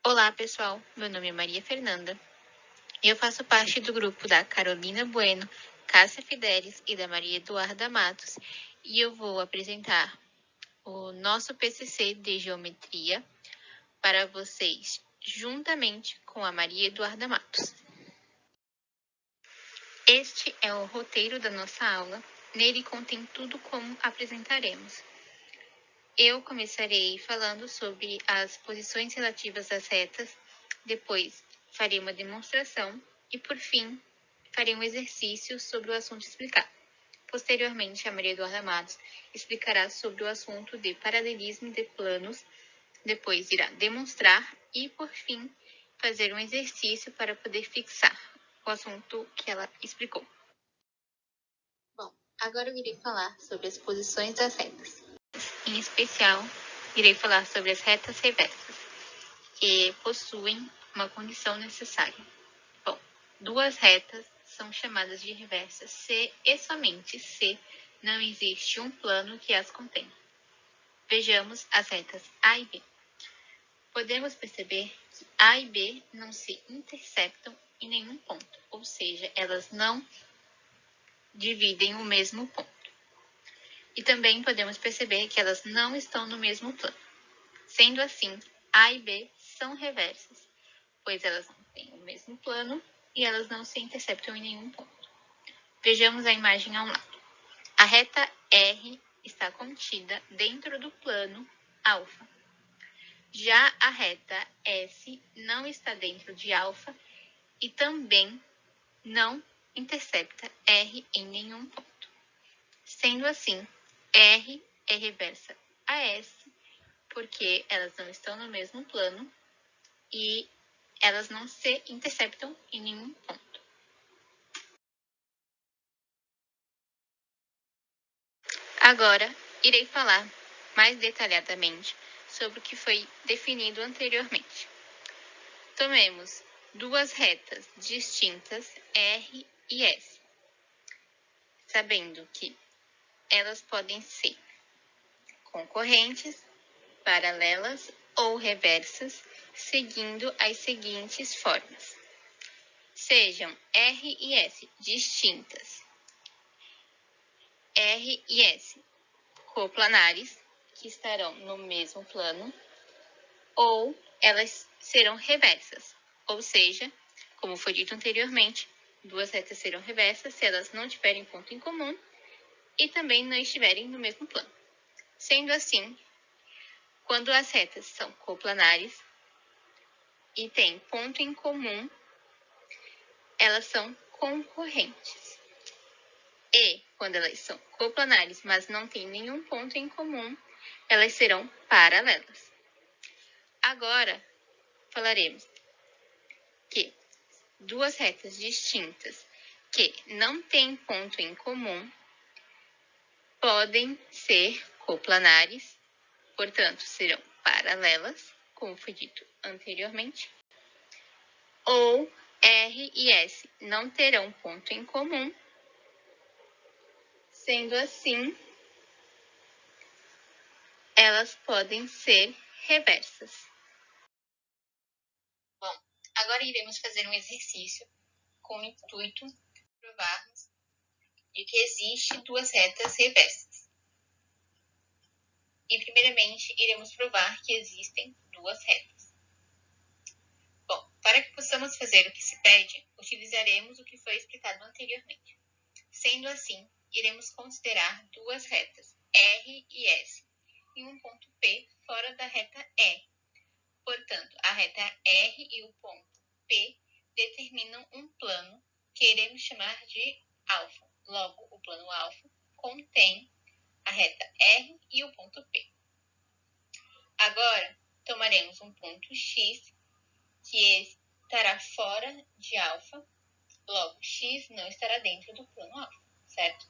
Olá, pessoal. Meu nome é Maria Fernanda e eu faço parte do grupo da Carolina Bueno, Cássia Fidelis e da Maria Eduarda Matos, e eu vou apresentar o nosso PCC de Geometria para vocês, juntamente com a Maria Eduarda Matos. Este é o roteiro da nossa aula. Nele contém tudo como apresentaremos. Eu começarei falando sobre as posições relativas às retas, depois farei uma demonstração e, por fim, farei um exercício sobre o assunto explicado. Posteriormente, a Maria Eduarda Matos explicará sobre o assunto de paralelismo de planos, depois irá demonstrar e, por fim, fazer um exercício para poder fixar o assunto que ela explicou. Bom, agora eu irei falar sobre as posições das retas. Em especial, irei falar sobre as retas reversas, que possuem uma condição necessária. Bom, duas retas são chamadas de reversas se e somente se não existe um plano que as contém. Vejamos as retas A e B. Podemos perceber que A e B não se interceptam em nenhum ponto, ou seja, elas não dividem o mesmo ponto. E também podemos perceber que elas não estão no mesmo plano. Sendo assim, A e B são reversas, pois elas não têm o mesmo plano e elas não se interceptam em nenhum ponto. Vejamos a imagem ao lado. A reta R está contida dentro do plano alfa. Já a reta S não está dentro de alfa e também não intercepta R em nenhum ponto. Sendo assim, R é reversa a S, porque elas não estão no mesmo plano e elas não se interceptam em nenhum ponto. Agora, irei falar mais detalhadamente sobre o que foi definido anteriormente. Tomemos duas retas distintas, R e S, sabendo que elas podem ser concorrentes, paralelas ou reversas, seguindo as seguintes formas. Sejam R e S distintas, R e S coplanares, que estarão no mesmo plano, ou elas serão reversas, ou seja, como foi dito anteriormente, duas retas serão reversas se elas não tiverem ponto em comum e também não estiverem no mesmo plano. Sendo assim, quando as retas são coplanares e têm ponto em comum, elas são concorrentes. E quando elas são coplanares, mas não têm nenhum ponto em comum, elas serão paralelas. Agora, falaremos que duas retas distintas que não têm ponto em comum podem ser coplanares, portanto, serão paralelas, como foi dito anteriormente, ou R e S não terão ponto em comum, sendo assim, elas podem ser reversas. Bom, agora iremos fazer um exercício com o intuito de provarmos de que existe duas retas reversas. E, primeiramente, iremos provar que existem duas retas. Bom, para que possamos fazer o que se pede, utilizaremos o que foi explicado anteriormente. Sendo assim, iremos considerar duas retas, R e S, em um ponto P fora da reta E. Portanto, a reta R e o ponto P determinam um plano que iremos chamar de alfa. Logo, o plano alfa contém a reta R e o ponto P. Agora, tomaremos um ponto X que estará fora de alfa, logo X não estará dentro do plano alfa, certo?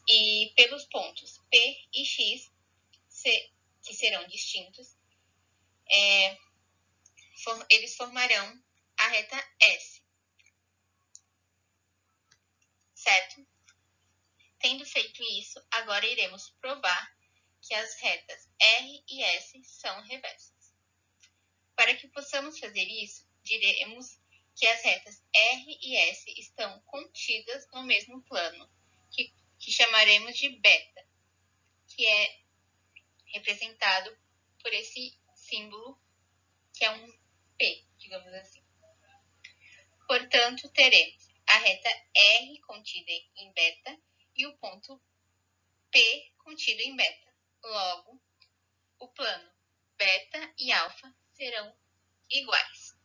E pelos pontos P e X, que serão distintos, eles formarão a reta S, certo? Tendo feito isso, agora iremos provar que as retas R e S são reversas. Para que possamos fazer isso, diremos que as retas R e S estão contidas no mesmo plano, que chamaremos de beta, que é representado por esse símbolo, que é um P, digamos assim. Portanto, teremos a reta R contida em beta e o ponto P contido em beta. Logo, o plano beta e alfa serão iguais.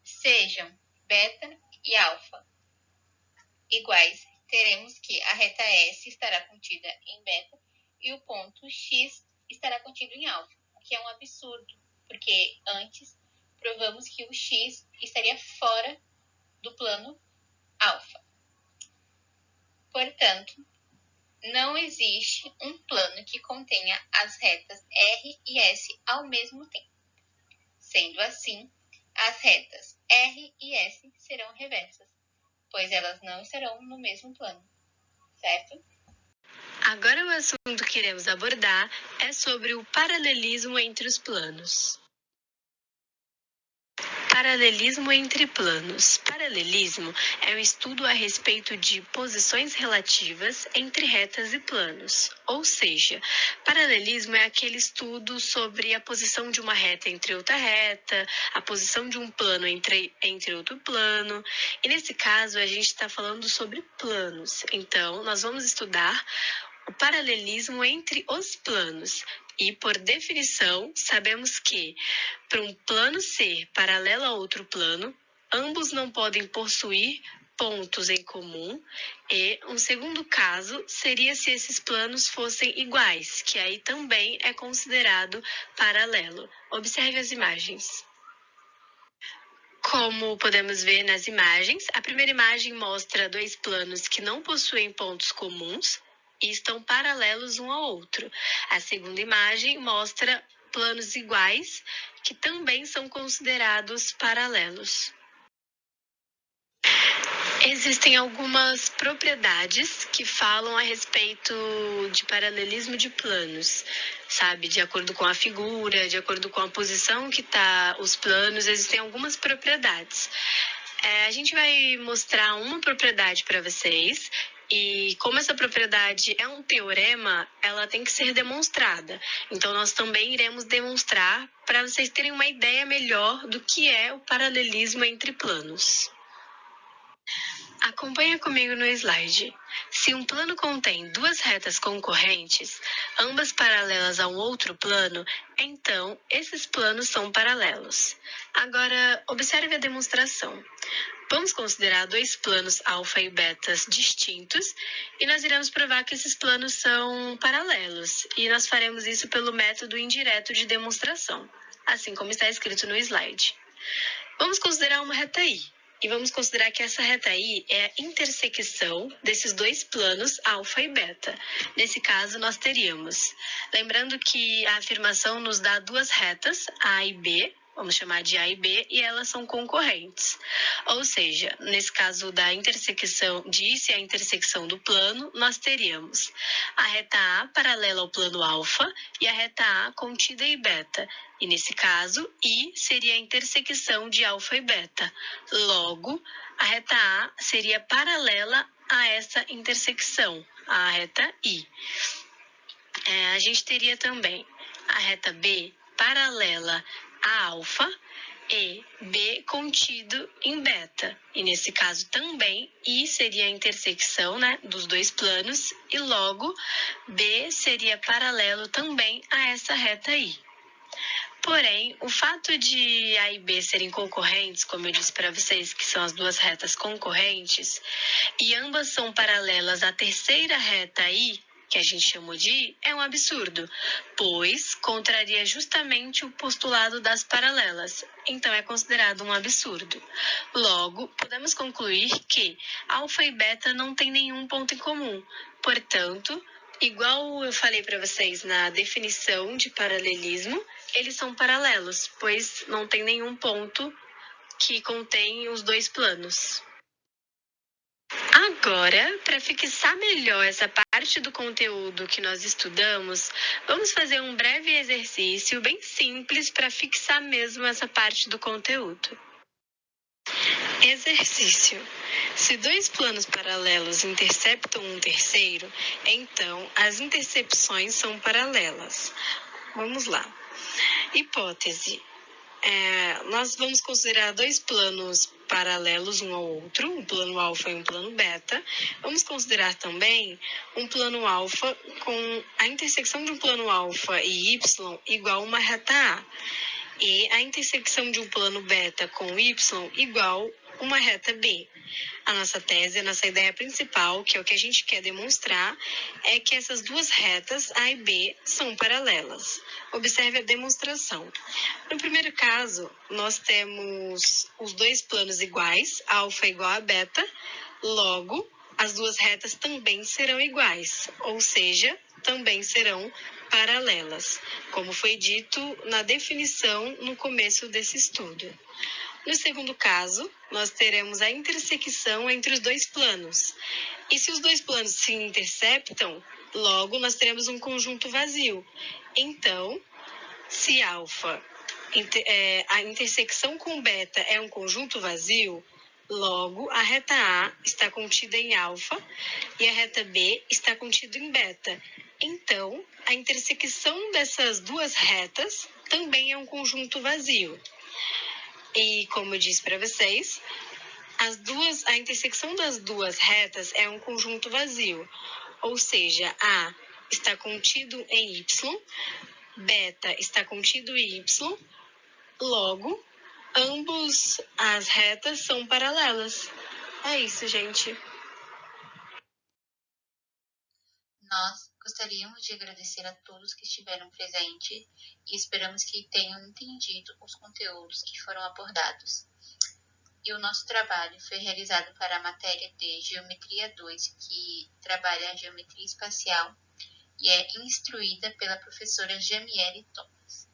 Sejam beta e alfa iguais, teremos que a reta S estará contida em beta e o ponto X estará contido em alfa, o que é um absurdo, porque antes provamos que o X estaria fora do plano alfa. Portanto, não existe um plano que contenha as retas R e S ao mesmo tempo. Sendo assim, as retas R e S serão reversas, pois elas não estarão no mesmo plano, certo? Agora o assunto que iremos abordar é sobre o paralelismo entre os planos. Paralelismo entre planos. Paralelismo é um estudo a respeito de posições relativas entre retas e planos. Ou seja, paralelismo é aquele estudo sobre a posição de uma reta entre outra reta, a posição de um plano entre outro plano. E nesse caso, a gente está falando sobre planos. Então, nós vamos estudar o paralelismo entre os planos. E, por definição, sabemos que, para um plano ser paralelo a outro plano, ambos não podem possuir pontos em comum. E um segundo caso seria se esses planos fossem iguais, que aí também é considerado paralelo. Observe as imagens. Como podemos ver nas imagens, a primeira imagem mostra dois planos que não possuem pontos comuns e estão paralelos um ao outro. A segunda imagem mostra planos iguais que também são considerados paralelos. Existem algumas propriedades que falam a respeito de paralelismo de planos, sabe? De acordo com a figura, de acordo com a posição que está os planos, existem algumas propriedades. A gente vai mostrar uma propriedade para vocês. E como essa propriedade é um teorema, ela tem que ser demonstrada. Então, nós também iremos demonstrar para vocês terem uma ideia melhor do que é o paralelismo entre planos. Acompanha comigo no slide. Se um plano contém duas retas concorrentes, ambas paralelas a um outro plano, então esses planos são paralelos. Agora, observe a demonstração. Vamos considerar dois planos alfa e betas distintos e nós iremos provar que esses planos são paralelos. E nós faremos isso pelo método indireto de demonstração, assim como está escrito no slide. Vamos considerar uma reta I. E vamos considerar que essa reta I é a intersecção desses dois planos alfa e beta. Nesse caso, nós teríamos, lembrando que a afirmação nos dá duas retas, A e B, vamos chamar de A e B, e elas são concorrentes. Ou seja, nesse caso da intersecção, disse a intersecção do plano, nós teríamos a reta A paralela ao plano alfa e a reta A contida em beta. E nesse caso, I seria a intersecção de alfa e beta. Logo, a reta A seria paralela a essa intersecção, a reta I. A gente teria também a reta B paralela a alfa e B contido em beta. E nesse caso também, I seria a intersecção, dos dois planos e logo B seria paralelo também a essa reta I. Porém, o fato de A e B serem concorrentes, como eu disse para vocês, que são as duas retas concorrentes, e ambas são paralelas à terceira reta I, que a gente chamou de I, é um absurdo, pois contraria justamente o postulado das paralelas, então é considerado um absurdo. Logo, podemos concluir que alfa e beta não têm nenhum ponto em comum, portanto, igual eu falei para vocês na definição de paralelismo, eles são paralelos, pois não tem nenhum ponto que contém os dois planos. Agora, para fixar melhor essa parte do conteúdo que nós estudamos, vamos fazer um breve exercício bem simples para fixar mesmo essa parte do conteúdo. Exercício. Se dois planos paralelos interceptam um terceiro, então as intercepções são paralelas. Vamos lá. Hipótese. Nós vamos considerar dois planos paralelos um ao outro, um plano alfa e um plano beta. Vamos considerar também um plano alfa com a intersecção de um plano alfa e y igual a uma reta A. E a intersecção de um plano beta com y igual uma reta B. A nossa tese, a nossa ideia principal, que é o que a gente quer demonstrar, é que essas duas retas, A e B, são paralelas. Observe a demonstração. No primeiro caso, nós temos os dois planos iguais, alfa igual a beta, logo, as duas retas também serão iguais, ou seja, também serão paralelas, como foi dito na definição no começo desse estudo. No segundo caso, nós teremos a intersecção entre os dois planos. E se os dois planos se interceptam, logo nós teremos um conjunto vazio. Então, se alfa, a intersecção com beta é um conjunto vazio, logo a reta A está contida em alfa e a reta B está contida em beta. Então, a intersecção dessas duas retas também é um conjunto vazio. E, como eu disse para vocês, a intersecção das duas retas é um conjunto vazio, ou seja, A está contido em Y, beta está contido em Y, logo, ambos as retas são paralelas. É isso, gente. Nós gostaríamos de agradecer a todos que estiveram presentes e esperamos que tenham entendido os conteúdos que foram abordados. E o nosso trabalho foi realizado para a matéria de Geometria 2, que trabalha a geometria espacial e é instruída pela professora Jamiele Thomas.